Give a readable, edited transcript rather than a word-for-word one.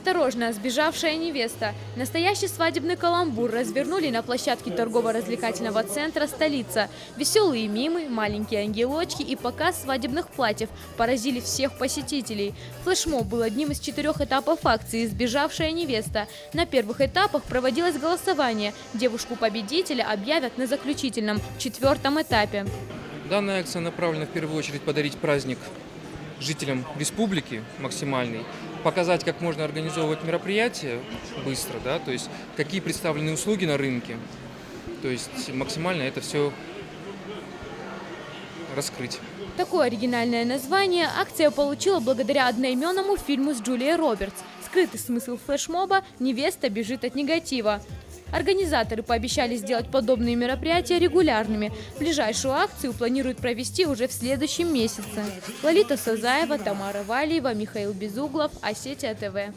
Осторожно, сбежавшая невеста. Настоящий свадебный каламбур развернули на площадке торгово-развлекательного центра «Столица». Веселые мимы, маленькие ангелочки и показ свадебных платьев поразили всех посетителей. Флешмоб был одним из 4 этапов акции «Сбежавшая невеста». На первых этапах проводилось голосование. Девушку-победителя объявят на заключительном, 4-м этапе. Данная акция направлена в первую очередь подарить праздник жителям республики максимальный, показать, как можно организовывать мероприятия быстро, да, то есть какие представлены услуги на рынке, то есть максимально это все раскрыть. Такое оригинальное название акция получила благодаря одноименному фильму с Джулией Робертс. Скрытый смысл флешмоба «Невеста бежит от негатива». Организаторы пообещали сделать подобные мероприятия регулярными. Ближайшую акцию планируют провести уже в следующем месяце. Лолита Сазаева, Тамара Валиева, Михаил Безуглов, Осетия ТВ.